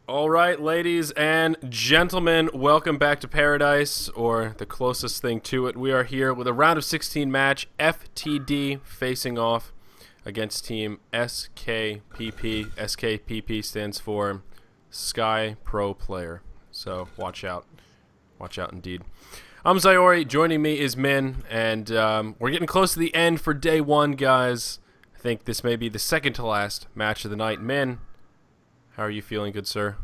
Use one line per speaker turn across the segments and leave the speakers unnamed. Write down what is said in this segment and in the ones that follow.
All right, ladies and gentlemen, welcome back to Paradise, or the closest thing to it. We are here with a round of 16 match, FTD facing off against team SKPP. SKPP stands for Sky Pro Player, so watch out. Watch out indeed. I'm Zayori, joining me is Min, and we're getting close to the end for day one, guys. I think this may be the second to last match of the night. Min, how are you feeling, good sir?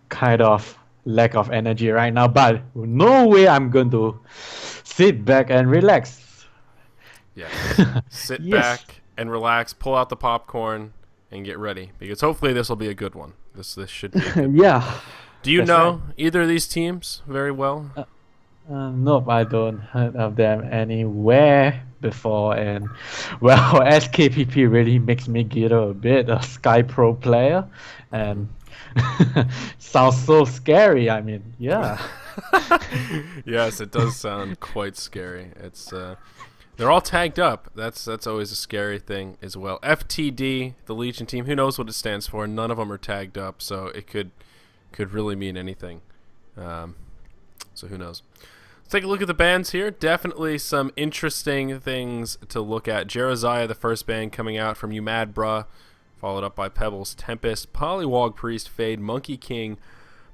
Kind of lack of energy right now, but no way I'm going to sit back and relax.
Yes. Sit
Yes.
back and relax, pull out the popcorn, and get ready, because hopefully this will be a good one. This should be a good one.
Yeah.
Do you
That's
know either of these teams very well?
Nope, I don't heard of them anywhere before, and well, SKPP really makes me giggle a bit. A Sky Pro player, and sounds so scary. I mean, yeah.
Yes, it does sound quite scary. It's they're all tagged up. That's always a scary thing as well. FTD, the Legion team. Who knows what it stands for? None of them are tagged up, so it could really mean anything. So who knows? Let's take a look at the bands here. Definitely some interesting things to look at. Jerizaiah, the first band coming out from You Mad Bruh, followed up by Pebbles, Tempest, Polywog Priest, Fade, Monkey King,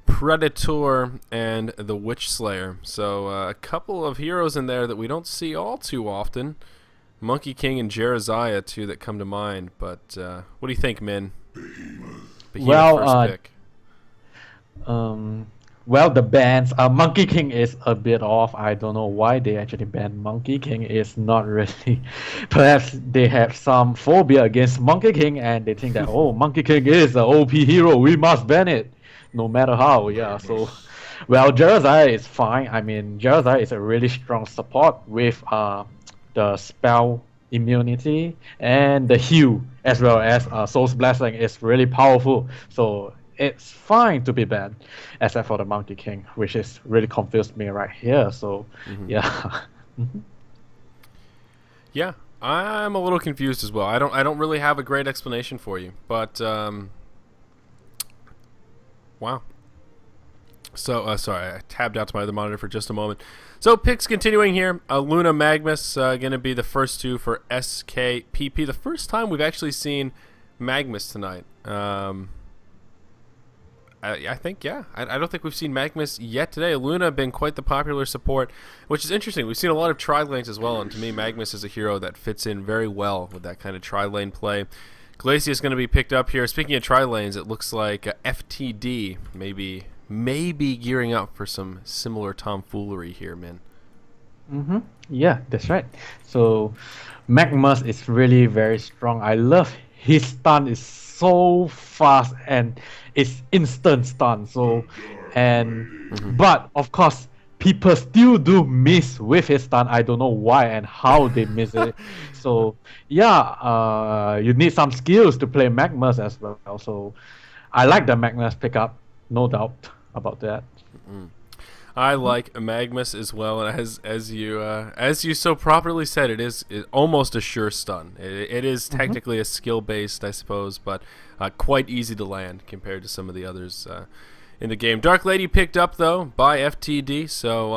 Predator, and the Witch Slayer. So a couple of heroes in there that we don't see all too often. Monkey King and Jerizaiah, two that come to mind. But what do you think, Min? Behemoth
Well,
first pick.
well, the bans. Monkey King is a bit off. I don't know why they actually banned Monkey King. It's not really. Perhaps they have some phobia against Monkey King, and they think that oh, Monkey King is an OP hero. We must ban it, no matter how. Yeah. So, well, Jerizaiah is fine. I mean, Jerizaiah is a really strong support with the spell immunity and the heal, as well as Soul's Blessing is really powerful. So it's fine to be banned, except for the Monkey King, which is really confused me right here. So yeah.
Yeah, I'm a little confused as well. I don't really have a great explanation for you, but wow. So sorry, I tabbed out to my other monitor for just a moment. So picks continuing here. Luna Magmus going to be the first two for SKPP. The first time we've actually seen Magmus tonight. I think, yeah. I don't think we've seen Magmus yet today. Luna have been quite the popular support, which is interesting. We've seen a lot of tri-lanes as well, and to me, Magmus is a hero that fits in very well with that kind of tri-lane play. Glacius is going to be picked up here. Speaking of tri-lanes, it looks like FTD maybe gearing up for some similar tomfoolery here, man.
Yeah, that's right. So Magmus is really very strong. I love his stun is so fast and it's instant stun. So but of course people still do miss with his stun. I don't know why and how they miss it. So yeah, you need some skills to play Magmus as well. So I like the Magmus pickup, no doubt about that.
I like Magmus as well, and as you so properly said, it almost a sure stun. It is technically a skill based, I suppose, but quite easy to land compared to some of the others in the game. Dark Lady picked up though by FTD, so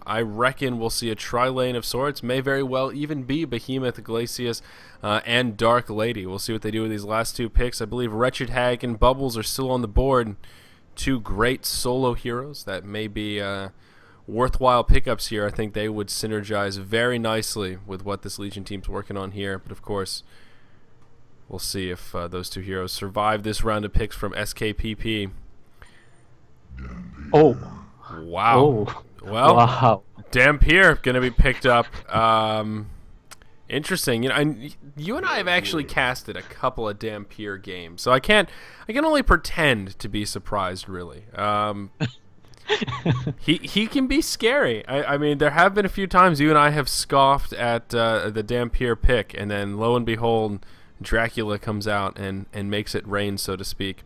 I reckon we'll see a tri-lane of sorts. May very well even be Behemoth, Glacius, and Dark Lady. We'll see what they do with these last two picks. I believe Wretched Hag and Bubbles are still on the board. Two great solo heroes that may be worthwhile pickups here. I think they would synergize very nicely with what this Legion team's working on here. But of course, we'll see if those two heroes survive this round of picks from SKPP.
Oh,
Wow.
oh,
Well,
wow.
Dampier going to be picked up. Interesting. You and I have actually casted a couple of Dampier games, so I can only pretend to be surprised. Really, he can be scary. I mean, there have been a few times you and I have scoffed at the Dampier pick, and then lo and behold, Dracula comes out and makes it rain, so to speak.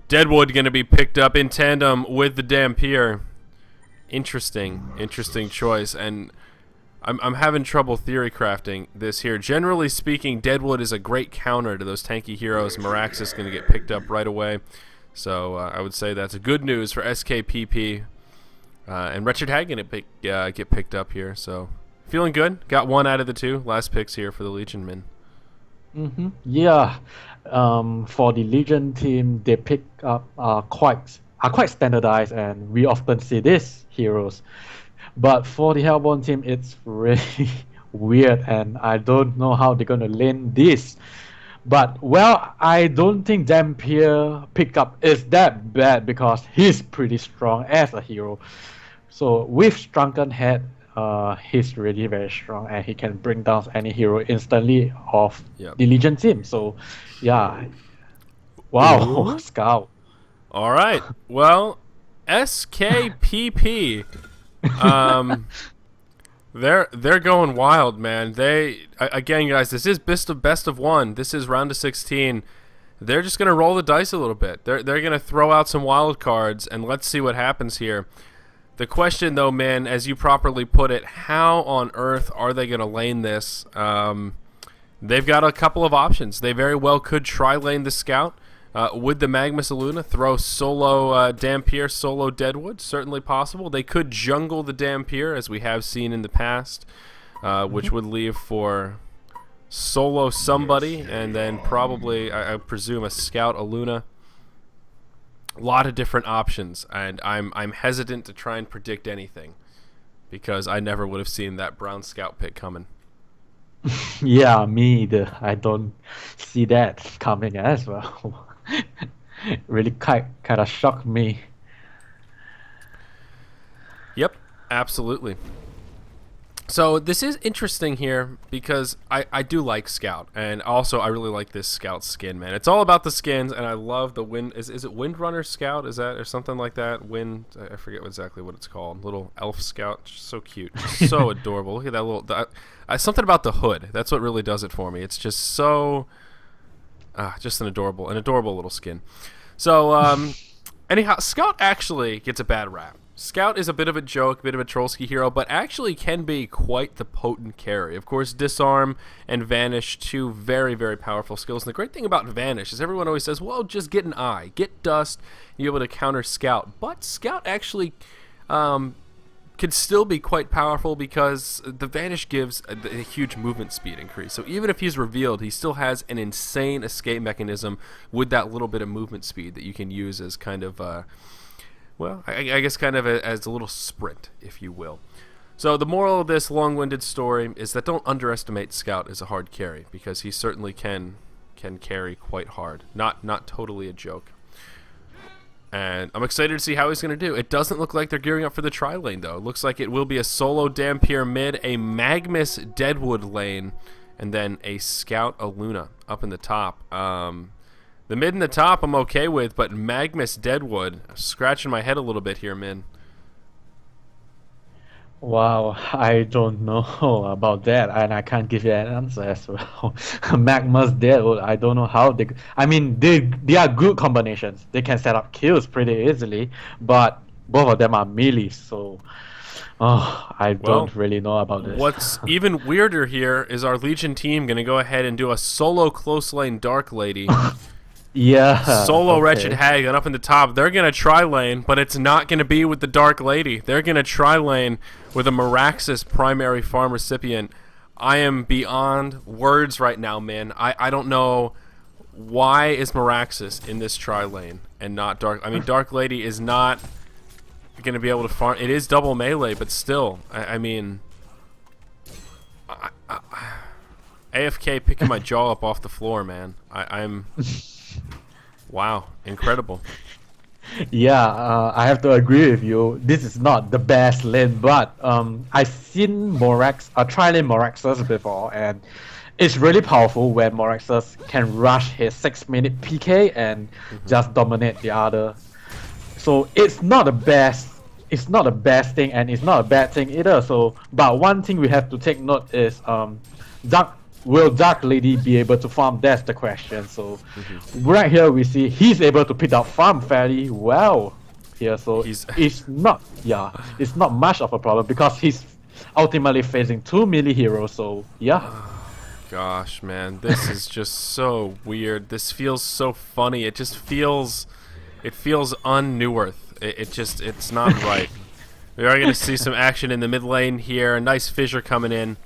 Deadwood going to be picked up in tandem with the Dampier. Interesting choice, and I'm having trouble theory crafting this here. Generally speaking, Deadwood is a great counter to those tanky heroes. Miraxis going to get picked up right away. So I would say that's a good news for SKPP. And Wretched Hag going to get picked up here. So feeling good. Got 1 out of the 2 last picks here for the Legion Min.
Yeah. For the Legion team, they pick up quite standardized, and we often see these heroes. But for the Hellborn team, it's really weird, and I don't know how they're gonna lane this. But well, I don't think Dampier pickup is that bad because he's pretty strong as a hero. So with Shrunken Head, he's really very strong, and he can bring down any hero instantly of the Legion team. So yeah, wow, Scout.
All right, well, SKPP. They're going wild, man. Again, guys, this is best of 1. This is round of 16. They're just gonna roll the dice a little bit. They're gonna throw out some wild cards, and let's see what happens here. The question, though, man, as you properly put it, how on earth are they gonna lane this? They've got a couple of options. They very well could try lane the Scout. Would the Magmus Illuna throw solo Dampier, solo Deadwood? Certainly possible. They could jungle the Dampier, as we have seen in the past, which would leave for solo somebody, and then probably, I presume, a Scout Illuna. A lot of different options, and I'm hesitant to try and predict anything because I never would have seen that Brown Scout pick coming.
Yeah, me either. I don't see that coming as well. Really kind of shocked me.
Yep, absolutely. So this is interesting here because I do like Scout, and also I really like this Scout skin, man. It's all about the skins, and I love the wind. Is it Windrunner Scout? Is that or something like that? Wind. I forget exactly what it's called. Little elf Scout, just so cute, just so adorable. Look at that little. Something about the hood. That's what really does it for me. It's just so. Just an adorable little skin. So anyhow, Scout actually gets a bad rap. Scout is a bit of a joke, a bit of a Trollsky hero, but actually can be quite the potent carry. Of course, Disarm and Vanish, 2 very, very powerful skills. And the great thing about Vanish is everyone always says, well, just get an eye, get dust, and you're able to counter Scout. But Scout actually could still be quite powerful because the Vanish gives a huge movement speed increase. So even if he's revealed, he still has an insane escape mechanism with that little bit of movement speed that you can use as kind of... well, I guess kind of as a little sprint, if you will. So the moral of this long-winded story is that don't underestimate Scout as a hard carry, because he certainly can carry quite hard. Not totally a joke. And I'm excited to see how he's going to do. It doesn't look like they're gearing up for the tri-lane, though. It looks like it will be a solo Dampier mid, a Magmus Deadwood lane, and then a Scout Illuna up in the top. The mid and the top I'm okay with, but Magmus Deadwood, scratching my head a little bit here, man.
Wow, I don't know about that, and I can't give you an answer as well. Magmus Deadwood, I don't know how they... I mean, they are good combinations. They can set up kills pretty easily, but both of them are melee, so... I don't really know about this.
What's even weirder here is our Legion team going to go ahead and do a solo close lane Dark Lady.
Yeah.
Solo Wretched Hag, and up in the top, they're going to tri-lane, but it's not going to be with the Dark Lady. They're going to tri-lane with a Meraxes primary farm recipient. I am beyond words right now, man. I don't know why is Meraxes in this tri-lane and not Dark... I mean, Dark Lady is not going to be able to farm... It is double melee, but still, I mean... AFK picking my jaw up off the floor, man. I'm... Wow, incredible.
Yeah, I have to agree with you. This is not the best lane, but I've seen tri-lane Moraxus before, and it's really powerful when Moraxus can rush his 6-minute PK and just dominate the other. So it's not the best. It's not the best thing, and it's not a bad thing either. So, but one thing we have to take note is will Dark Lady be able to farm? That's the question. So right here we see he's able to pick up farm fairly well here. So it's not much of a problem because he's ultimately facing 2 melee heroes. So yeah.
Gosh, man, this is just so weird. This feels so funny. It just feels It feels un-Neworth. It's not right. We are going to see some action in the mid lane here. A nice fissure coming in,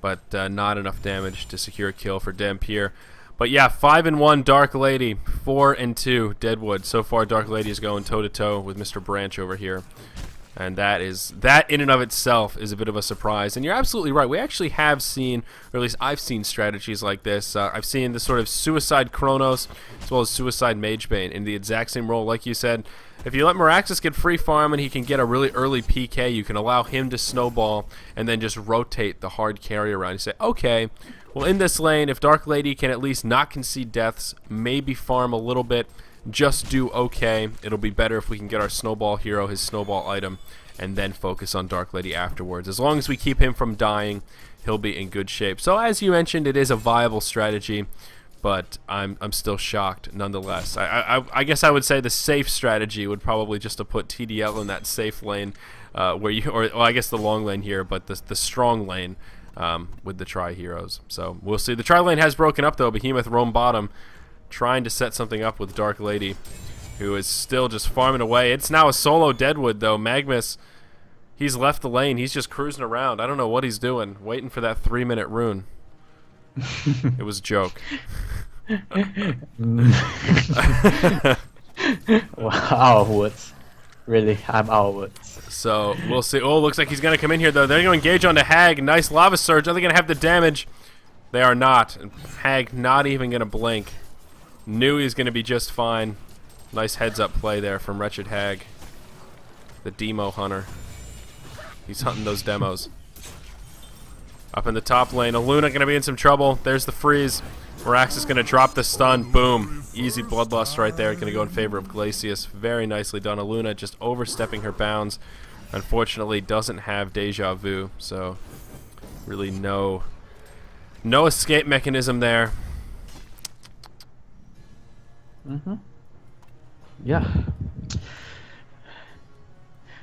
but not enough damage to secure a kill for Dampier. But yeah, 5-1 Dark Lady, 4-2 Deadwood. So far, Dark Lady is going toe-to-toe with Mr. Branch over here. And that in and of itself is a bit of a surprise. And you're absolutely right. We actually have seen, or at least I've seen strategies like this. I've seen the sort of Suicide Chronos as well as Suicide Magebane in the exact same role. Like you said, if you let Meraxes get free farm and he can get a really early PK, you can allow him to snowball and then just rotate the hard carry around. You say, okay, well in this lane, if Dark Lady can at least not concede deaths, maybe farm a little bit, just do okay. It'll be better if we can get our snowball hero, his snowball item, and then focus on Dark Lady afterwards. As long as we keep him from dying, he'll be in good shape. So as you mentioned, it is a viable strategy, but I'm still shocked nonetheless. I guess I would say the safe strategy would probably just to put TDL in that safe lane, where you, or well, I guess the long lane here, but the strong lane with the Tri heroes. So we'll see. The Tri lane has broken up though. Behemoth roam bottom, trying to set something up with Dark Lady, who is still just farming away. It's now a solo Deadwood, though. Magmus, he's left the lane. He's just cruising around. I don't know what he's doing, waiting for that 3-minute rune. It was a joke.
Wow, out of words. Really, I'm out of words.
So, we'll see. Oh, looks like he's going to come in here, though. They're going to engage onto Hag. Nice Lava Surge. Are they going to have the damage? They are not. Hag not even going to blink. Knew he was going to be just fine. Nice heads-up play there from Wretched Hag. The Demo Hunter. He's hunting those demos. Up in the top lane, Aluna going to be in some trouble. There's the freeze. Meraxes going to drop the stun. Boom. Easy Bloodlust right there. Going to go in favor of Glacius. Very nicely done. Aluna just overstepping her bounds. Unfortunately, doesn't have Deja Vu, so really no escape mechanism there.
Yeah.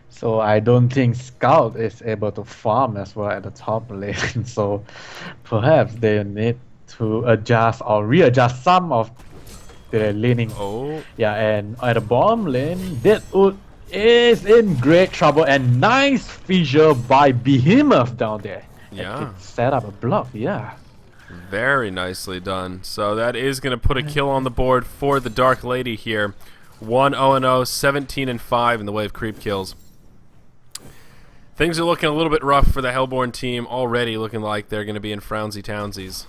So I don't think Scout is able to farm as well at the top lane. So perhaps they need to adjust or readjust some of their laning.
Oh.
Yeah, and at the bottom lane, Deadwood is in great trouble, and nice fissure by Behemoth down there.
Yeah.
Set up a block, yeah.
Very nicely done. So that is going to put a kill on the board for the Dark Lady here. 1-0-0, 17-5 in the way of creep kills. Things are looking a little bit rough for the Hellborn team already, looking like they're going to be in Frownsy Townsies.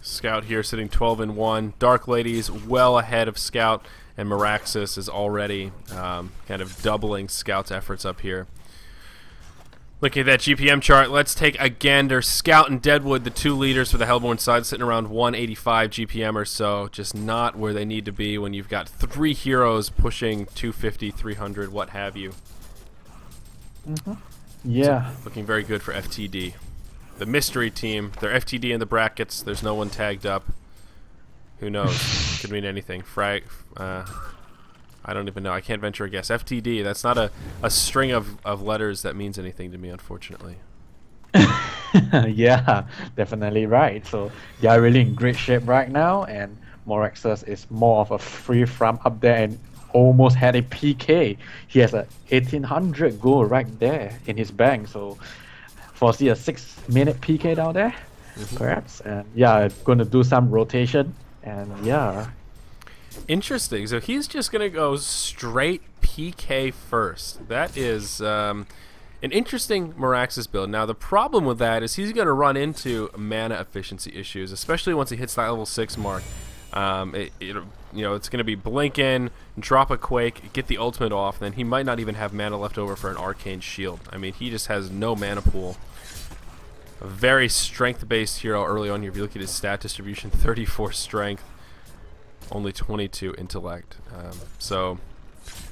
Scout here sitting 12-1. Dark Lady's well ahead of Scout, and Meraxes is already kind of doubling Scout's efforts up here. Looking at that GPM chart, let's take a gander. Scout and Deadwood, the two leaders for the Hellborn side, sitting around 185 GPM or so. Just not where they need to be when you've got three heroes pushing 250, 300, what have you.
Yeah.
So, looking very good for FTD. The mystery team, they're FTD in the brackets. There's no one tagged up. Who knows? Could mean anything. Frag... I don't even know. I can't venture a guess. FTD, that's not a string of letters that means anything to me, unfortunately.
Yeah, definitely right. So they are really in great shape right now, and Meraxes is more of a free farm up there and almost had a PK. He has a 1800 gold right there in his bank, so foresee a 6-minute PK down there, perhaps. And yeah, going to do some rotation, and yeah.
Interesting. So he's just going to go straight PK first. That is an interesting Meraxes build. Now, the problem with that is he's going to run into mana efficiency issues, especially once he hits that level 6 mark. It's going to be blink in, drop a Quake, get the ultimate off, then he might not even have mana left over for an Arcane Shield. I mean, he just has no mana pool. A very strength-based hero early on here. If you look at his stat distribution, 34 strength. Only 22 intellect. So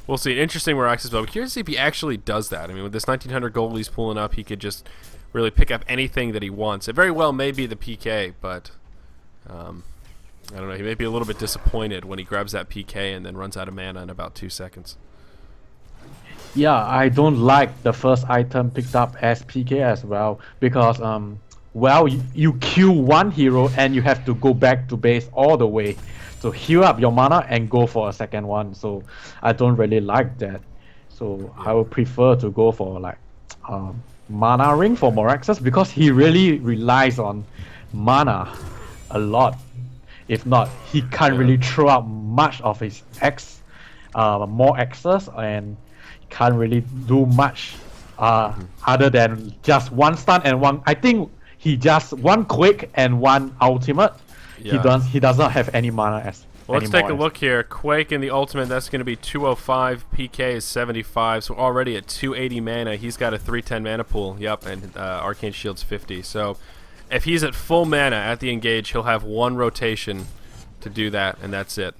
we'll see. An interesting Meraxes build. I'm curious to see if he actually does that. I mean, with this 1900 gold he's pulling up, he could just really pick up anything that he wants. It very well may be the PK, but I don't know. He may be a little bit disappointed when he grabs that PK and then runs out of mana in about 2 seconds.
Yeah, I don't like the first item picked up as PK as well, because well, you kill one hero and you have to go back to base all the way to heal up your mana and go for a second one. So I don't really like that. So I would prefer to go for like mana ring for Moraxus because he really relies on mana a lot. If not, he can't really throw out much of his more X's, and can't really do much other than just one stun and one. I think he just one quick and one ultimate.
Yeah.
He does not have any mana as.
Well, let's take a look here. Quake in the ultimate, that's going to be 205. PK is 75, so already at 280 mana. He's got a 310 mana pool. Yep, and Arcane Shield's 50. So if he's at full mana at the engage, he'll have one rotation to do that, and that's it.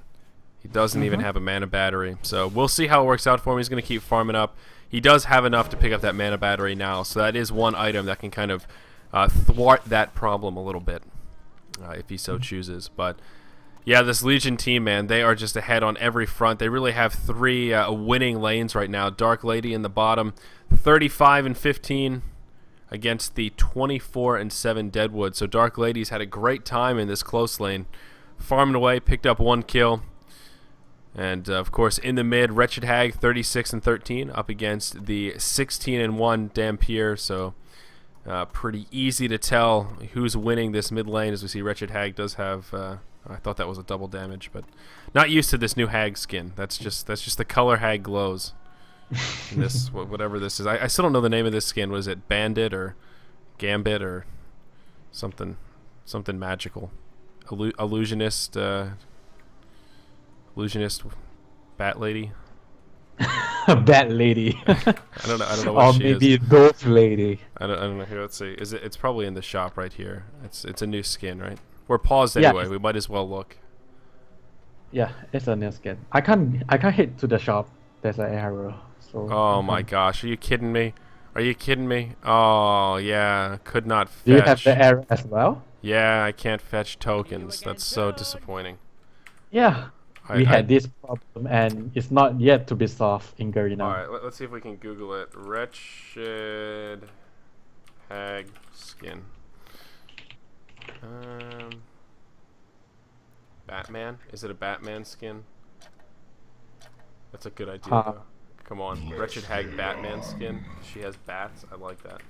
He doesn't even have a mana battery. So we'll see how it works out for him. He's going to keep farming up. He does have enough to pick up that mana battery now, so that is one item that can kind of thwart that problem a little bit if he so chooses. But yeah, this Legion team, man, they are just ahead on every front. They really have three winning lanes right now. Dark Lady in the bottom, 35 and 15 against the 24 and 7 Deadwood. So Dark Lady's had a great time in this close lane, farming away, picked up one kill. And of course, in the mid, Wretched Hag 36 and 13 up against the 16 and 1 Dampier. So pretty easy to tell who's winning this mid lane. As we see, Wretched Hag does have. I thought that was a double damage, but not used to this new Hag skin. That's just the color Hag glows. This whatever this is, I still don't know the name of this skin. Was it Bandit or Gambit or something magical? Illusionist Bat Lady.
Bat Lady.
I don't know what
or
she
maybe
is.
Dove Lady.
I don't know. Here, let's see. It's probably in the shop right here. It's a new skin, right? We're paused
Yeah.
anyway. We might as well look.
Yeah, it's a new skin. I can't hit to the shop. There's an arrow. So
Oh my gosh, are you kidding me? Are you kidding me? Oh yeah, could not fetch.
Do you have the arrow as well?
Yeah, I can't fetch tokens. That's so disappointing.
Yeah. We had this problem and it's not yet to be solved in Garena.
Alright, let's see if we can Google it. Wretched Hag skin. Batman? Is it a Batman skin? That's a good idea, though. Come on. Wretched Hag Batman skin. She has bats. I like that.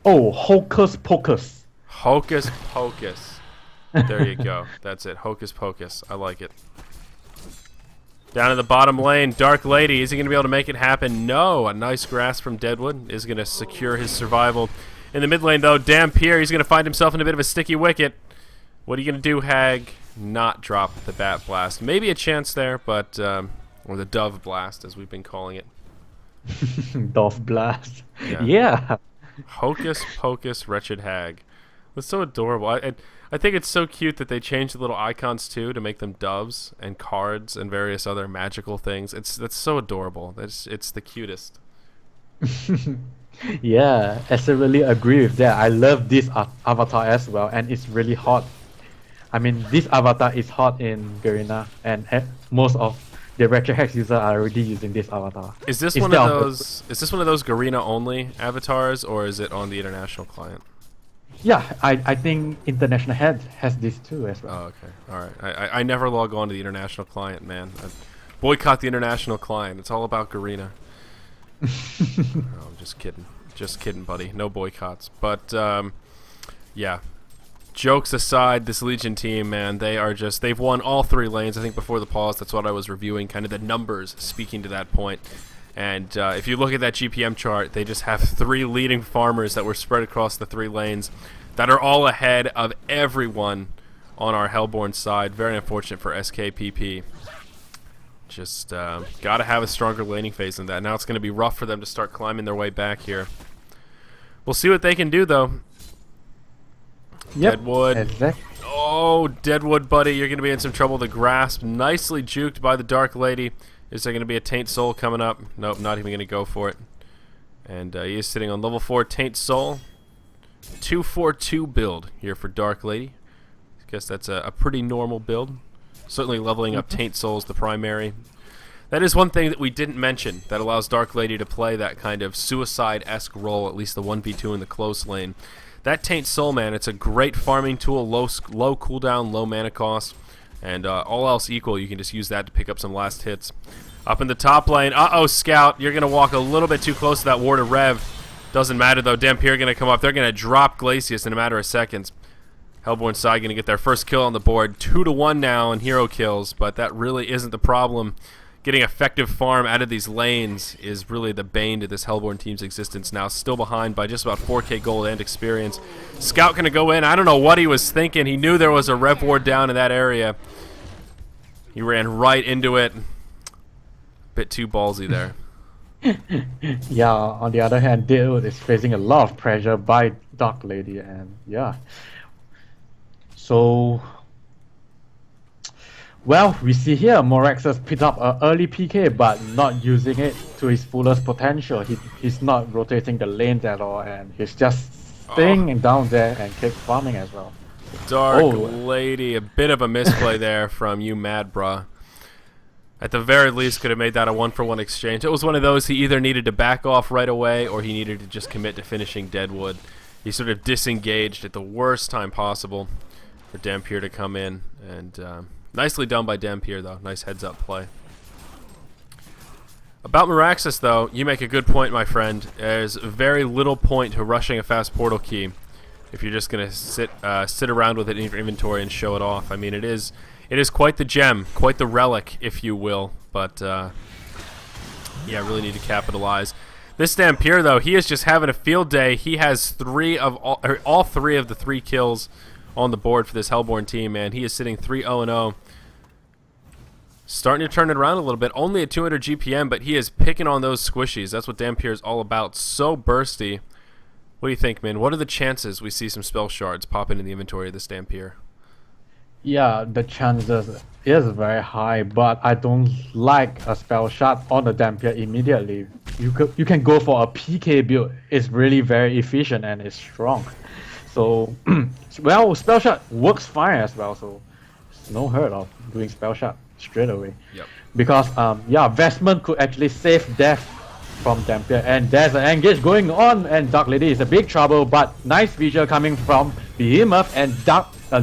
Oh, Hocus Pocus.
Hocus Pocus. There you go. That's it. Hocus Pocus. I like it. Down in the bottom lane, Dark Lady. Is he going to be able to make it happen? No. A nice grasp from Deadwood is going to secure his survival. In the mid lane, though, Dampier, he's going to find himself in a bit of a sticky wicket. What are you going to do, Hag? Not drop the Bat Blast. Maybe a chance there, but... or the Dove Blast, as we've been calling it.
Dove Blast.
Yeah.
Yeah.
Hocus Pocus Wretched Hag. It's so adorable. I think it's so cute that they changed the little icons too to make them doves and cards and various other magical things. That's so adorable. It's the cutest.
Yeah, I really agree with that. I love this avatar as well, and it's really hot. I mean, this avatar is hot in Garena, and most of the Retro Hex users are already using this avatar.
Is this one of those? Is this one of those Garena only avatars, or is it on the international client?
Yeah, I think International Head has this too as well.
Oh, okay. All right. I never log on to the international client, man. I boycott the international client. It's all about Garena. Oh, I'm just kidding. Just kidding, buddy. No boycotts. But, yeah. Jokes aside, this Legion team, man, they've won all three lanes. I think before the pause, that's what I was reviewing, kind of the numbers speaking to that point. And if you look at that GPM chart, they just have three leading farmers that were spread across the three lanes that are all ahead of everyone on our Hellborn side. Very unfortunate for SKPP. Just got to have a stronger laning phase than that. Now it's going to be rough for them to start climbing their way back here. We'll see what they can do, though.
Yep,
Deadwood.
exactly.
Oh, Deadwood, buddy, you're going to be in some trouble. The grasp, nicely juked by the Dark Lady. Is there going to be a Taint Soul coming up? Nope, not even going to go for it. And he is sitting on level 4 Taint Soul. 2-4-2 build here for Dark Lady. I guess that's a pretty normal build. Certainly leveling up Taint Souls, the primary. That is one thing that we didn't mention that allows Dark Lady to play that kind of suicide-esque role, at least the 1v2 in the close lane. That Taint Soul, man, it's a great farming tool, low cooldown, low mana cost. And all else equal, you can just use that to pick up some last hits. Up in the top lane, uh-oh, Scout, you're going to walk a little bit too close to that ward of Rev. Doesn't matter, though. Dampier going to come up. They're going to drop Glacius in a matter of seconds. Hellborn side going to get their first kill on the board. 2-1 now in hero kills, but that really isn't the problem. Getting effective farm out of these lanes is really the bane to this Hellborn team's existence now. Still behind by just about 4k gold and experience. Scout going to go in. I don't know what he was thinking. He knew there was a Rev ward down in that area. He ran right into it. Bit too ballsy there.
Yeah, on the other hand, Deadwood is facing a lot of pressure by Dark Lady, and yeah. So, well, we see here Morax has picked up an early PK, but not using it to his fullest potential. He's not rotating the lanes at all, and he's just staying down there and keep farming as well.
Dark Lady, a bit of a misplay there from you, mad bruh. At the very least, could have made that a 1-for-1 exchange. It was one of those he either needed to back off right away or he needed to just commit to finishing Deadwood. He sort of disengaged at the worst time possible for Dampier to come in. And nicely done by Dampier, though. Nice heads-up play. About Meraxes, though, you make a good point, my friend. There's very little point to rushing a fast portal key if you're just going to sit around with it in your inventory and show it off. I mean, it is quite the gem, quite the relic, if you will. But, yeah, really need to capitalize. This Dampier, though, he is just having a field day. He has all three of the 3 kills on the board for this Hellborn team, man. He is sitting 3-0-0. Starting to turn it around a little bit. Only at 200 GPM, but he is picking on those squishies. That's what Dampier is all about. So bursty. What do you think, man? What are the chances we see some spell shards pop into the inventory of this Dampier?
Yeah, the chances is very high, but I don't like a spell shot on the Dampier immediately. You can go for a PK build. It's really very efficient and it's strong. So, well, spell shot works fine as well. So, it's no hurt of doing spell shot straight away.
Yep.
Because yeah, Vestment could actually save death from Dampier, and there's an engage going on, and Dark Lady is in big trouble. But nice visual coming from Behemoth, and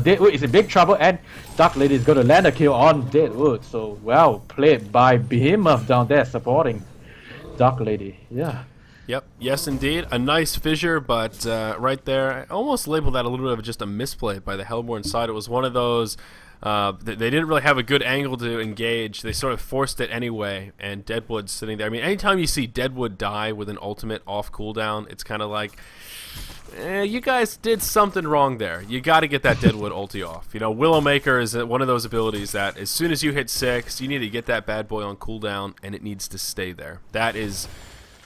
Deadwood is in big trouble, and Dark Lady is going to land a kill on Deadwood. So well played by Behemoth down there supporting Dark Lady. Yeah.
Yep. Yes, indeed. A nice fissure, but right there, I almost labeled that a little bit of just a misplay by the Hellborn side. It was one of those. They didn't really have a good angle to engage. They sort of forced it anyway, and Deadwood's sitting there. I mean, anytime you see Deadwood die with an ultimate off cooldown, it's kind of like, you guys did something wrong there. You got to get that Deadwood ulti off. You know, Willowmaker is one of those abilities that as soon as you hit 6, you need to get that bad boy on cooldown, and it needs to stay there. That is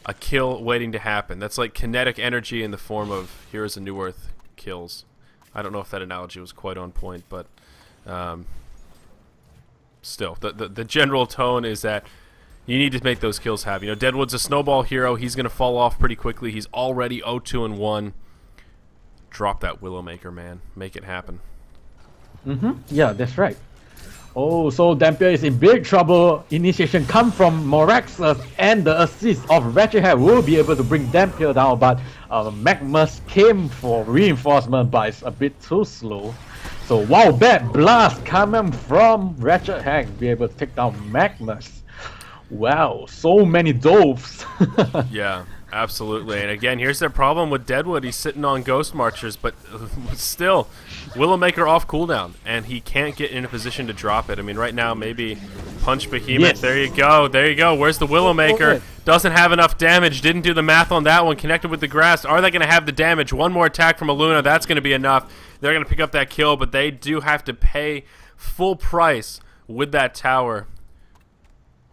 a kill waiting to happen. That's like kinetic energy in the form of Heroes of Newerth kills. I don't know if that analogy was quite on point, but still, the general tone is that you need to make those kills happen. You know, Deadwood's a snowball hero. He's going to fall off pretty quickly. He's already 0-2-1. Drop that Willowmaker, man. Make it happen.
Yeah, that's right. Oh, so Dampier is in big trouble. Initiation come from Moraxes, and the assist of Ratchet Hair will be able to bring Dampier down, but Magmus came for reinforcement, but it's a bit too slow. So wow, bad blast coming from Ratchet Hack, be able to take down Magmus. Wow, so many doves.
Yeah, absolutely. And again, here's the problem with Deadwood. He's sitting on Ghost Marchers, but still, Willowmaker off cooldown, and he can't get in a position to drop it. I mean, right now, maybe punch Behemoth.
Yes.
There you go. There you go. Where's the Willowmaker? Doesn't have enough damage. Didn't do the math on that one. Connected with the grass. Are they going to have the damage? One more attack from Aluna. That's going to be enough. They're going to pick up that kill, but they do have to pay full price with that tower.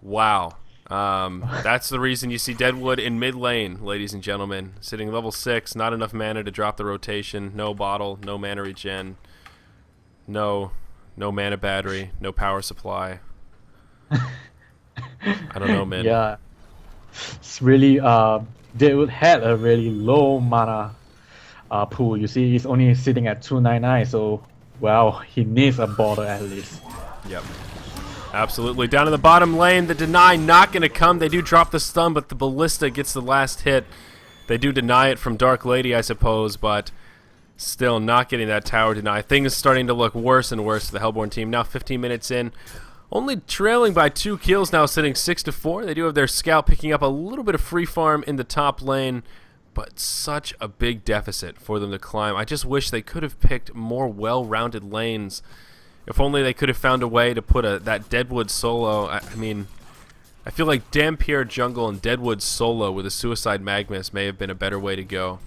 Wow. That's the reason you see Deadwood in mid lane, ladies and gentlemen. Sitting level 6, not enough mana to drop the rotation, no bottle, no mana regen, no mana battery, no power supply. I don't know, man.
Yeah, it's really Deadwood had a really low mana pool. You see, he's only sitting at 299, so well, he needs a border at least.
Yep. Absolutely. Down in the bottom lane, the deny not going to come. They do drop the stun, but the ballista gets the last hit. They do deny it from Dark Lady, I suppose, but Still not getting that tower denied. Things starting to look worse and worse for the Hellborn team. Now 15 minutes in. Only trailing by 2 kills now, sitting 6-4. They do have their scout picking up a little bit of free farm in the top lane, but such a big deficit for them to climb. I just wish they could have picked more well-rounded lanes. If only they could have found a way to put that Deadwood solo. I mean, I feel like Dhampir jungle and Deadwood solo with a Suicide Magmus may have been a better way to go.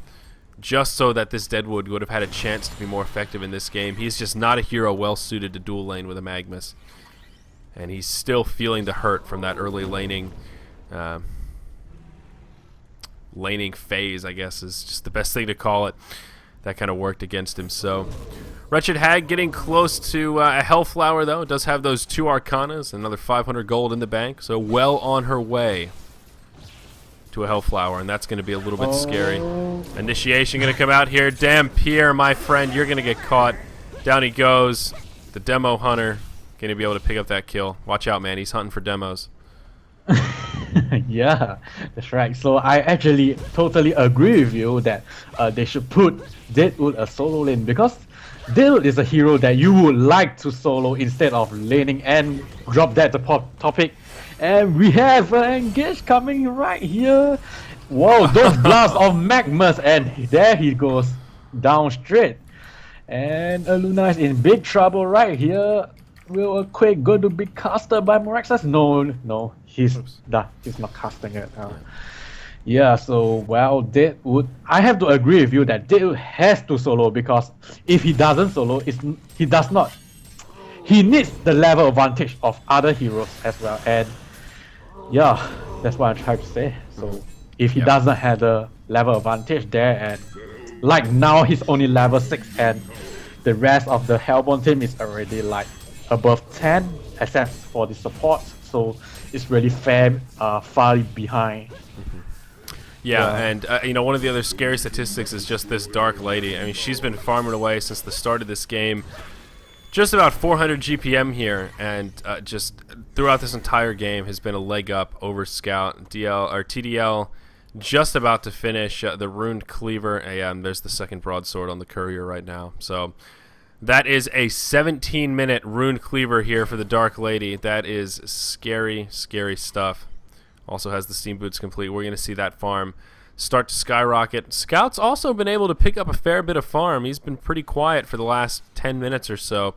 Just so that this Deadwood would have had a chance to be more effective in this game. He's just not a hero well-suited to dual lane with a Magmus. And he's still feeling the hurt from that early laning phase, I guess is just the best thing to call it. That kind of worked against him. So Wretched Hag getting close to a Hellflower, though. It does have those 2 Arcanas, another 500 gold in the bank. So well on her way to a Hellflower, and that's going to be a little bit scary. Initiation going to come out here. Dhampir, my friend, you're going to get caught. Down he goes. The Demo Hunter going to be able to pick up that kill. Watch out, man. He's hunting for demos.
Yeah, that's right. So I actually totally agree with you that they should put Deadwood a solo lane, because Deadwood is a hero that you would like to solo instead of laning, and drop that topic. And we have an engage coming right here. Whoa, those blasts of Magmus, and there he goes down straight. And Luna is in big trouble right here. Will a Quake going to be casted by Moraxus? No, he's not casting it. Yeah, so well, Deadwood. I have to agree with you that Deadwood has to solo, because if he doesn't solo, he does not. He needs the level advantage of other heroes as well, and yeah, that's what I'm trying to say. So if he doesn't have the level advantage there, and like now he's only level 6, and the rest of the Hellborn team is already like above 10, except for the support. So it's really far behind.
Yeah, and you know, one of the other scary statistics is just this Dark Lady. I mean, she's been farming away since the start of this game. Just about 400 GPM here, and just throughout this entire game has been a leg up over Scout. TDL just about to finish the Runed Cleaver, and there's the second broadsword on the Courier right now. So that is a 17-minute Runed Cleaver here for the Dark Lady. That is scary, scary stuff. Also has the Steam Boots complete. We're going to see that farm start to skyrocket. Scout's also been able to pick up a fair bit of farm. He's been pretty quiet for the last 10 minutes or so,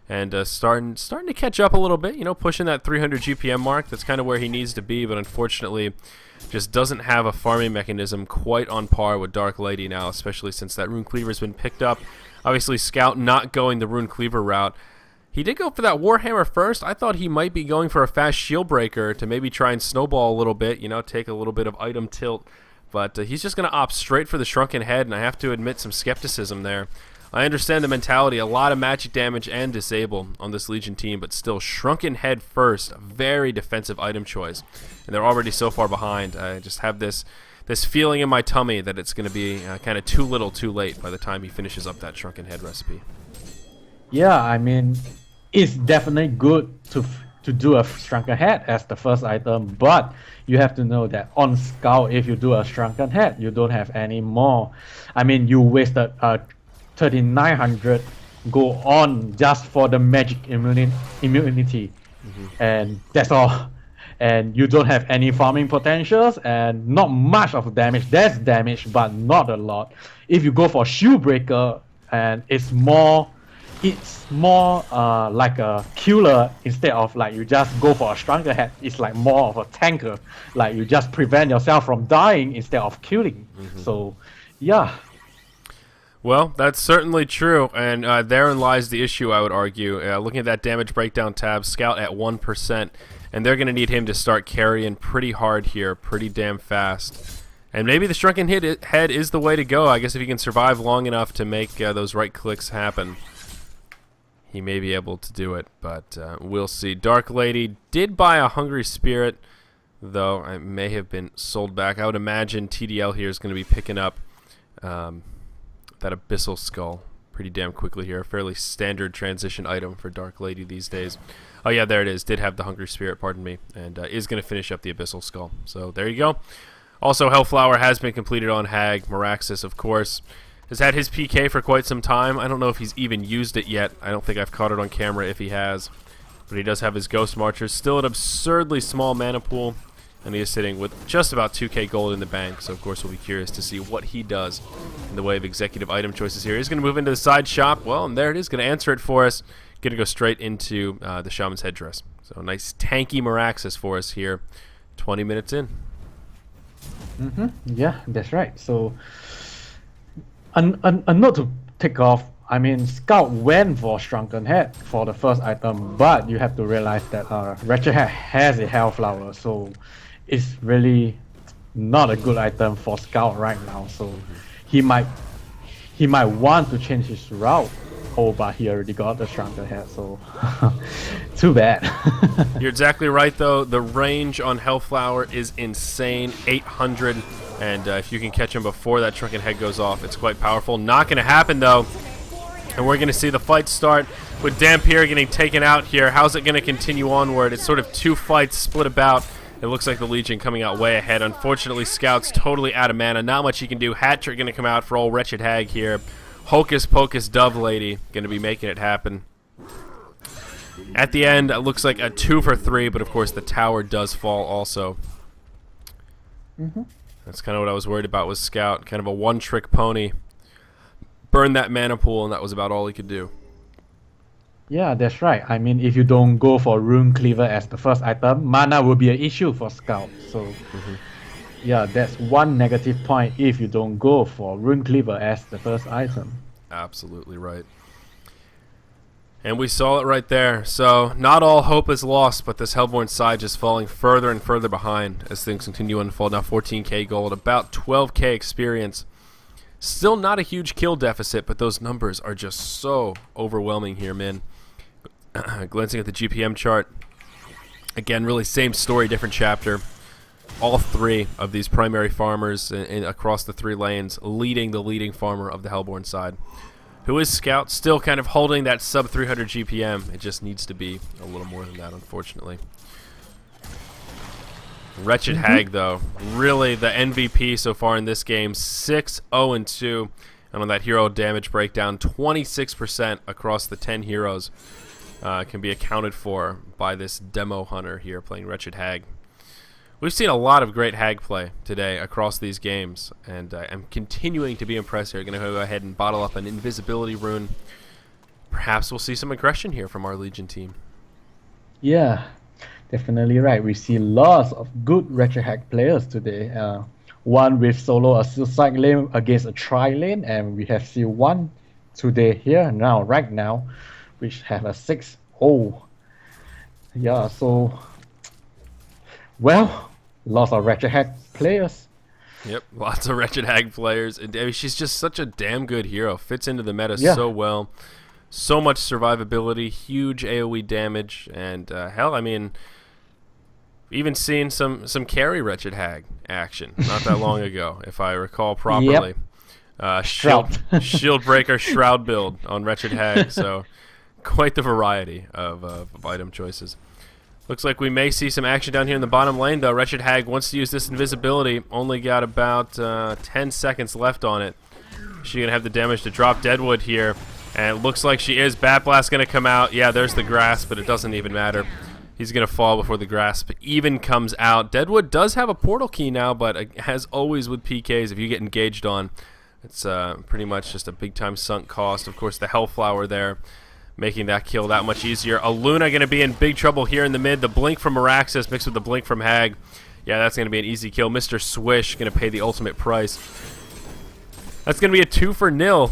and starting to catch up a little bit, you know, pushing that 300 GPM mark. That's kind of where he needs to be, but unfortunately just doesn't have a farming mechanism quite on par with Dark Lady now, especially since that Rune Cleaver's been picked up. Obviously, Scout not going the Rune Cleaver route. He did go for that Warhammer first. I thought he might be going for a fast Shield Breaker to maybe try and snowball a little bit, you know, take a little bit of item tilt. But he's just going to opt straight for the Shrunken Head, and I have to admit some skepticism there. I understand the mentality, a lot of magic damage and disable on this Legion team, but still, Shrunken Head first, a very defensive item choice. And they're already so far behind. I just have this feeling in my tummy that it's going to be kind of too little too late by the time he finishes up that Shrunken Head recipe.
Yeah, I mean, it's definitely good to do a Shrunken Head as the first item, but you have to know that on Scout, if you do a Shrunken Head, you don't have any more. I mean, you wasted 3,900 go on just for the magic immunity, and that's all. And you don't have any farming potentials and not much of damage. There's damage, but not a lot. If you go for Shield Breaker, and it's more like a killer instead of like you just go for a Shrunken Head. It's like more of a tanker, like you just prevent yourself from dying instead of killing. So yeah.
Well, that's certainly true, and therein lies the issue, I would argue. Looking at that damage breakdown tab, Scout at 1%, and they're going to need him to start carrying pretty hard here, pretty damn fast. And maybe the Shrunken Head is the way to go. I guess if he can survive long enough to make those right clicks happen, he may be able to do it, but we'll see. Dark Lady did buy a Hungry Spirit, though it may have been sold back. I would imagine TDL here is going to be picking up that Abyssal Skull pretty damn quickly here. A fairly standard transition item for Dark Lady these days. Oh yeah, there it is. Did have the Hungry Spirit, pardon me, and is going to finish up the Abyssal Skull. So there you go. Also, Hellflower has been completed on Hag. Moraxus, of course, has had his PK for quite some time. I don't know if he's even used it yet. I don't think I've caught it on camera if he has. But he does have his Ghost Marchers. Still an absurdly small mana pool. And he is sitting with just about 2k gold in the bank. So, of course, we'll be curious to see what he does in the way of executive item choices here. He's going to move into the side shop. Well, and there it is. Going to answer it for us. Going to go straight into the Shaman's Headdress. So, nice tanky Meraxes for us here. 20 minutes in.
Yeah, that's right. So, a note to take off. I mean, Scout went for Shrunken Head for the first item, but you have to realize that Wretched Hag has a Hellflower, so it's really not a good item for Scout right now. So he might want to change his route. Oh, but he already got the Shrunken Head, so too bad.
You're exactly right, though. The range on Hellflower is insane, 800, and if you can catch him before that Shrunken Head goes off, it's quite powerful. Not going to happen, though. And we're going to see the fight start with Dhampir getting taken out here. How's it going to continue onward? It's sort of two fights split about. It looks like the Legion coming out way ahead. Unfortunately, Scout's totally out of mana. Not much he can do. Hat Trick going to come out for old Wretched Hag here. Hocus Pocus Dove Lady going to be making it happen. At the end, it looks like a 2 for 3, but of course the tower does fall also. That's kind of what I was worried about with Scout. Kind of a one-trick pony. Burned that mana pool, and that was about all he could do.
Yeah, that's right. I mean, if you don't go for Rune Cleaver as the first item, mana will be an issue for Scout. So, yeah, that's one negative point if you don't go for Rune Cleaver as the first item.
Absolutely right. And we saw it right there. So, not all hope is lost, but this Hellborn side just falling further and further behind as things continue to unfold. Now 14k gold, about 12k experience. Still not a huge kill deficit, but those numbers are just so overwhelming here, man. Glancing at the GPM chart. Again, really same story, different chapter. All three of these primary farmers across the 3 lanes leading the leading farmer of the Hellborn side. Who is Scout, still kind of holding that sub 300 GPM. It just needs to be a little more than that, unfortunately. Wretched Hag, though, really the MVP so far in this game. 6-0-2, and on that hero damage breakdown, 26% across the 10 heroes can be accounted for by this demo hunter here playing Wretched Hag. We've seen a lot of great Hag play today across these games, and I'm continuing to be impressed here. Going to go ahead and bottle up an invisibility rune. Perhaps we'll see some aggression here from our Legion team.
Yeah. Definitely right. We see lots of good Wretched Hag players today. One with solo a suicide lane against a tri lane, and we have seen one today here now, right now, which have a 6-0. Yeah, so well, lots of Wretched Hag players.
Yep, lots of Wretched Hag players. And I mean, she's just such a damn good hero. Fits into the meta so well. So much survivability, huge AoE damage, and hell, I mean, even seen some carry Wretched Hag action not that long ago, if I recall properly. Shield Breaker Shroud build on Wretched Hag, so quite the variety of item choices. Looks like we may see some action down here in the bottom lane, though. Wretched Hag wants to use this invisibility. Only got about 10 seconds left on it. She's going to have the damage to drop Deadwood here. And it looks like she is. Bat Blast going to come out. Yeah, there's the grasp, but it doesn't even matter. He's going to fall before the grasp even comes out. Deadwood does have a portal key now, but as always with PKs, if you get engaged on, it's pretty much just a big-time sunk cost. Of course, the Hellflower there, making that kill that much easier. Aluna going to be in big trouble here in the mid. The Blink from Meraxes mixed with the Blink from Hag. Yeah, that's going to be an easy kill. Mr. Swish going to pay the ultimate price. That's going to be a 2-0.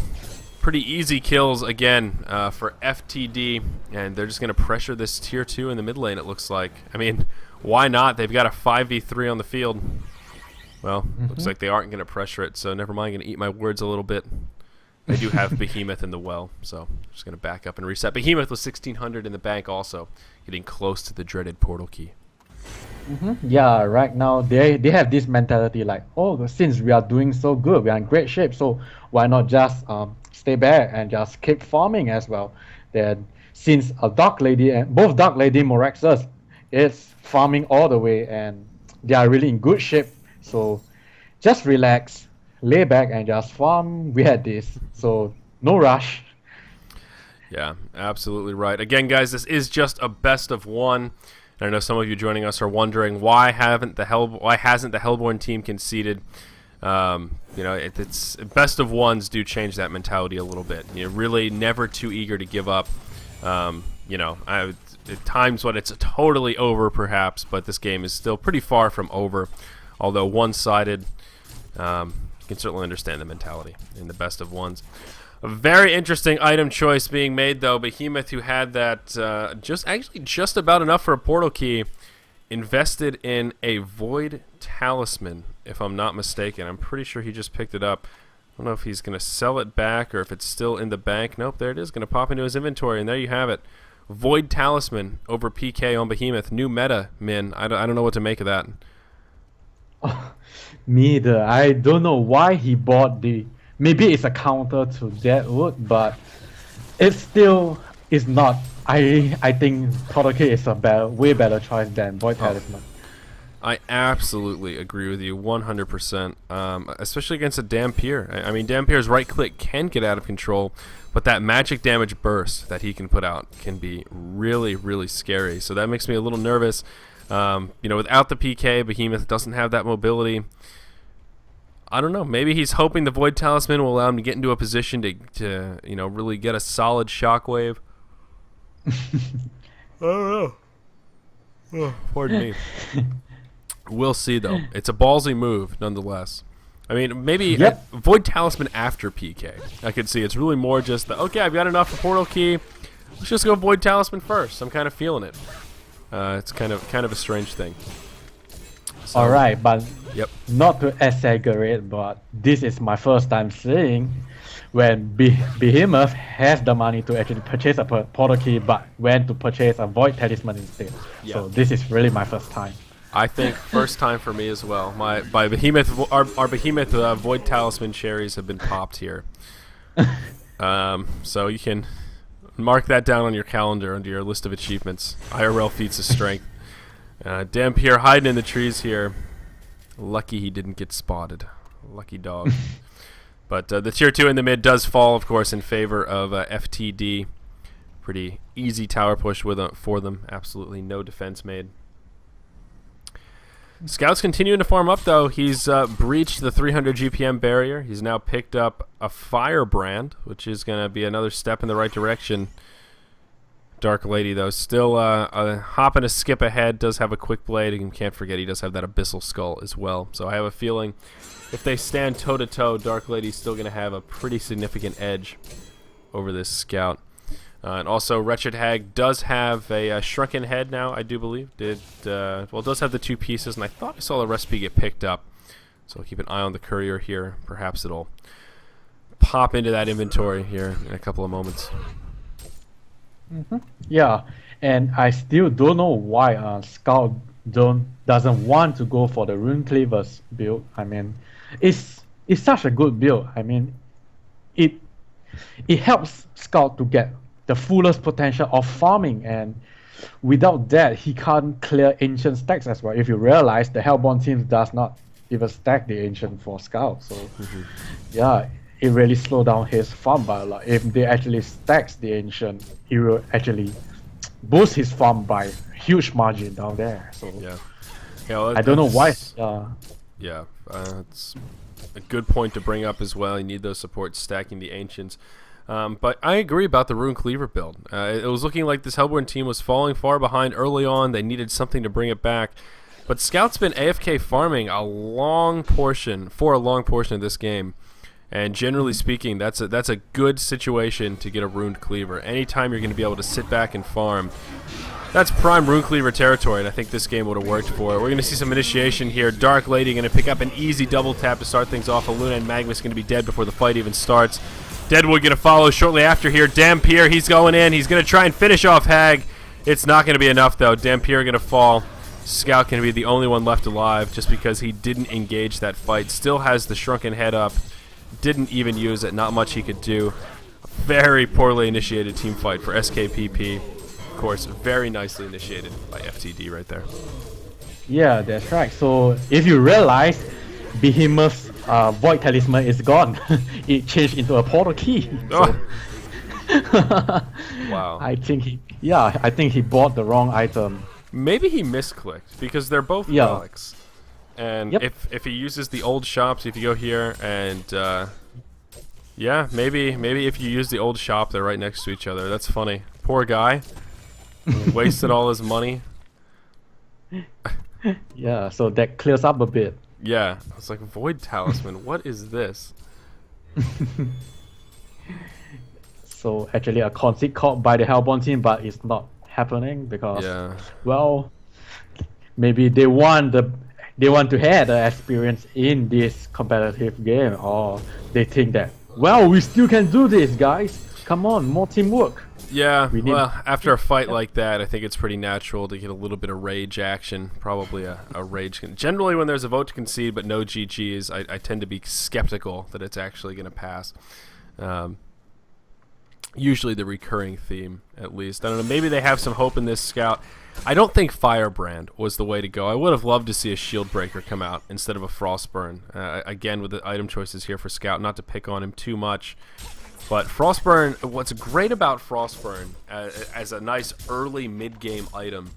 Pretty easy kills again for FTD, and they're just going to pressure this tier 2 in the mid lane, it looks like. I mean, why not? They've got a 5v3 on the field. Well, looks like they aren't going to pressure it, so never mind. Going to eat my words a little bit. They do have Behemoth in the well, so I'm just going to back up and reset. Behemoth was 1,600 in the bank also, getting close to the dreaded portal key.
Yeah, right now they have this mentality like, oh, since we are doing so good, we are in great shape, so why not just stay back and just keep farming as well. Then since a Dark Lady and both Dark Lady Meraxes is farming all the way and they are really in good shape, so just relax, lay back and just farm. We had this, so no rush.
Yeah, absolutely right. Again, guys, this is just a best of one. And I know some of you joining us are wondering why hasn't the Hellborn team conceded? It's best of ones do change that mentality a little bit. You're really never too eager to give up. At times when it's totally over, perhaps, but this game is still pretty far from over. Although one-sided, you can certainly understand the mentality in the best of ones. A very interesting item choice being made, though. Behemoth, who had that just about enough for a portal key, invested in a Void Talisman, if I'm not mistaken. I'm pretty sure he just picked it up. I don't know if he's going to sell it back or if it's still in the bank. Nope, there it is. Going to pop into his inventory, and there you have it. Void Talisman over PK on Behemoth. New meta, Min. I don't know what to make of that.
Me either. I don't know why he bought the... Maybe it's a counter to Deadwood, but it still is not. I think Portal Key is a way better choice than Void Talisman.
I absolutely agree with you 100%, especially against a Dampier. I mean, Dampier's right click can get out of control, but that magic damage burst that he can put out can be really, really scary. So that makes me a little nervous. Without the PK, Behemoth doesn't have that mobility. I don't know. Maybe he's hoping the Void Talisman will allow him to get into a position to really get a solid shockwave. I don't know. Oh, pardon me. We'll see, though. It's a ballsy move, nonetheless. I mean, maybe Void Talisman after PK. I could see it's really more just okay, I've got enough for Portal Key. Let's just go Void Talisman first. I'm kind of feeling it. It's kind of a strange thing. So,
all right, but
not
to exaggerate, but this is my first time seeing when Behemoth has the money to actually purchase a Portal Key, but went to purchase a Void Talisman instead. Yep. So this is really my first time.
I think first time for me as well. Our Behemoth Void Talisman cherries have been popped here. So you can mark that down on your calendar under your list of achievements. IRL feats of strength. Dampier hiding in the trees here. Lucky he didn't get spotted. Lucky dog. But the tier 2 in the mid does fall, of course, in favor of FTD. Pretty easy tower push for them. Absolutely no defense made. Scout's continuing to farm up, though. He's breached the 300 GPM barrier. He's now picked up a Firebrand, which is going to be another step in the right direction. Dark Lady, though, still a hop and a skip ahead. Does have a quick blade, and can't forget he does have that Abyssal Skull as well. So I have a feeling if they stand toe-to-toe, Dark Lady's still going to have a pretty significant edge over this Scout. And also, Wretched Hag does have a Shrunken Head now, I do believe. It does have the 2 pieces, and I thought I saw the recipe get picked up. So I'll keep an eye on the courier here. Perhaps it'll pop into that inventory here in a couple of moments.
Yeah, and I still don't know why Scout doesn't want to go for the Rune Cleavers build. I mean, it's such a good build. I mean, it helps Scout to get the fullest potential of farming, and without that, he can't clear ancient stacks as well. If you realize, the Hellborn team does not even stack the ancient for Scout, so yeah. It really slowed down his farm by a lot. If they actually stacks the ancient, he will actually boost his farm by a huge margin down there. So I don't know why.
It's a good point to bring up as well. You need those supports stacking the ancients. But I agree about the Rune Cleaver build. It was looking like this Hellborn team was falling far behind early on. They needed something to bring it back. But Scout's been AFK farming a long portion of this game. And generally speaking, that's a good situation to get a Runed Cleaver. Anytime you're going to be able to sit back and farm, that's prime Rune Cleaver territory, and I think this game would have worked for it. We're going to see some initiation here. Dark Lady going to pick up an easy double tap to start things off. Luna and Magnus going to be dead before the fight even starts. Deadwood going to follow shortly after here. Dampier, he's going in. He's going to try and finish off Hag. It's not going to be enough, though. Dampier going to fall. Scout going to be the only one left alive just because he didn't engage that fight. Still has the Shrunken Head up. Didn't even use it. Not much he could do. Very poorly initiated team fight for SKPP. Of course, very nicely initiated by FTD right there.
Yeah, that's right. So if you realize, Behemoth's Void Talisman is gone. It changed into a portal key.
Oh.
So
Wow.
I think he bought the wrong item.
Maybe he misclicked because they're both
Yeah.
relics. And
Yep.
if he uses the old shops, if you go here and yeah, maybe if you use the old shop, they're right next to each other. That's funny. Poor guy. Wasted all his money.
Yeah, so that clears up a bit.
Yeah. I was like, Void Talisman, what is this?
So actually a concede caught by the Hellborn team, but it's not happening because
Yeah.
well, maybe they want to have the experience in this competitive game, or they think that well, we still can do this, guys. Come on, more teamwork.
Yeah,
We need-
well, after a fight like that, I think it's pretty natural to get a little bit of rage action. Probably a rage. Generally, when there's a vote to concede but no GGs, I tend to be skeptical that it's actually going to pass. Usually the recurring theme, at least. I don't know, maybe they have some hope in this Scout. I don't think Firebrand was the way to go. I would have loved to see a Shield Breaker come out instead of a Frostburn. Again, with the item choices here for Scout, not to pick on him too much. But Frostburn, what's great about Frostburn as a nice early mid-game item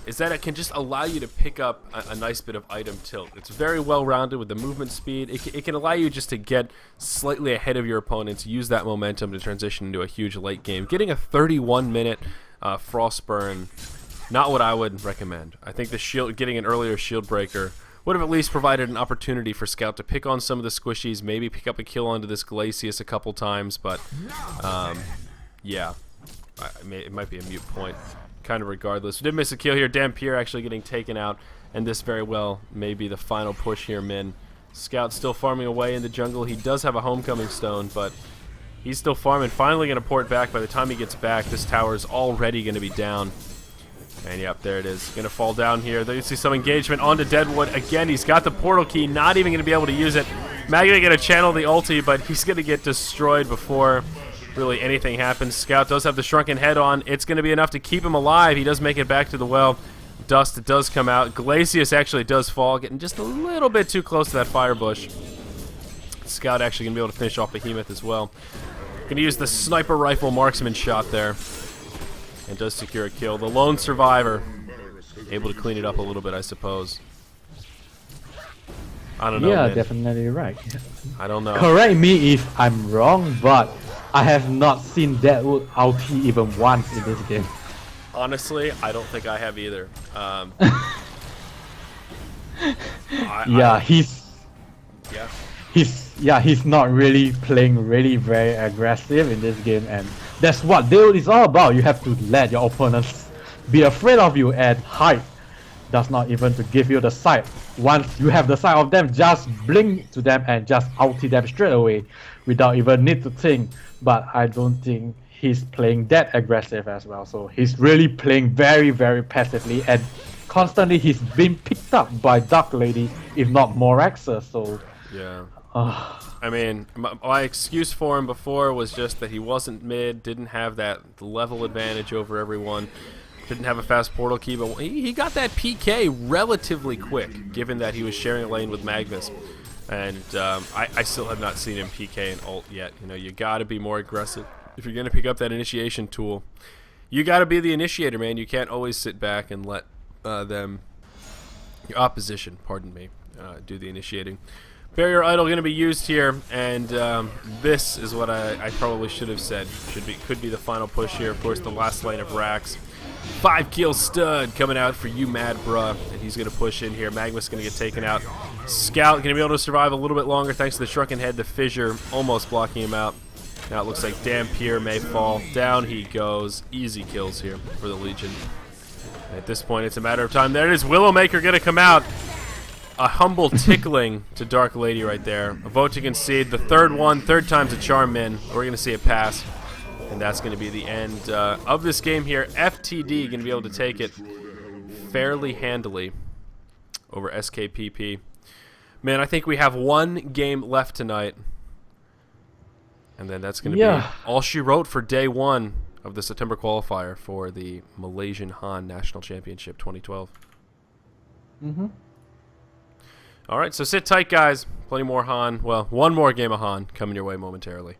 is that it can just allow you to pick up a nice bit of item tilt. It's very well-rounded with the movement speed. It can allow you just to get slightly ahead of your opponents, use that momentum to transition into a huge late game. Getting a 31-minute Frostburn, not what I would recommend. I think getting an earlier Shield Breaker would have at least provided an opportunity for Scout to pick on some of the squishies, maybe pick up a kill onto this Glacius a couple times, but yeah, it might be a mute point. Kind of regardless. We did miss a kill here. Dampier actually getting taken out, and this very well may be the final push here, Min. Scout still farming away in the jungle. He does have a homecoming stone, but he's still farming. Finally going to port back. By the time he gets back, this tower is already going to be down. And yep, there it is. Going to fall down here. There you see some engagement onto Deadwood. Again, he's got the portal key. Not even going to be able to use it. Magnet going to channel the ulti, but he's going to get destroyed before really anything happens. Scout does have the Shrunken Head on. It's going to be enough to keep him alive. He does make it back to the well. Dust does come out. Glacius actually does fall, getting just a little bit too close to that fire bush. Scout actually going to be able to finish off Behemoth as well. Going to use the sniper rifle marksman shot there. And does secure a kill. The lone survivor able to clean it up a little bit, I suppose. I don't know.
Yeah,
man.
definitely right.
I don't know.
Correct me if I'm wrong, but I have not seen Deadwood ulti even once in this game.
Honestly, I don't think I have either.
He's not really playing really very aggressive in this game, and that's what Deadwood is all about. You have to let your opponents be afraid of you, and hide does not even to give you the sight. Once you have the sight of them, just blink to them and just ulti them straight away without even need to think. But I don't think he's playing that aggressive as well. So he's really playing very, very passively, and constantly he's being picked up by Dark Lady, if not Moraxa. So
Yeah. I mean, my excuse for him before was just that he wasn't mid, didn't have that level advantage over everyone, didn't have a fast portal key, but he got that PK relatively quick, given that he was sharing a lane with Magnus. And I still have not seen him PK and ult yet. You know, you got to be more aggressive if you're going to pick up that initiation tool. You got to be the initiator, man. You can't always sit back and let your opposition, pardon me, do the initiating. Barrier Idol going to be used here, and this is what I probably should have said. Could be the final push here. Of course, the last lane of Rax. 5-kill stud coming out for you, Mad Bruh, and he's going to push in here. Magma's going to get taken out. Scout going to be able to survive a little bit longer thanks to the Shrunken Head. The Fissure almost blocking him out. Now it looks like Dampier may fall. Down he goes. Easy kills here for the Legion. At this point, it's a matter of time. There it is. Willowmaker going to come out. A humble tickling to Dark Lady right there. A vote to concede. The third time's a charm, min. We're going to see it pass. And that's going to be the end of this game here. FTD going to be able to take it fairly handily over SKPP. Man, I think we have one game left tonight. And then that's going to be all she wrote for day one of the September qualifier for the Malaysian Han National Championship 2012. All right, so sit tight, guys. Plenty more Han. Well, one more game of Han coming your way momentarily.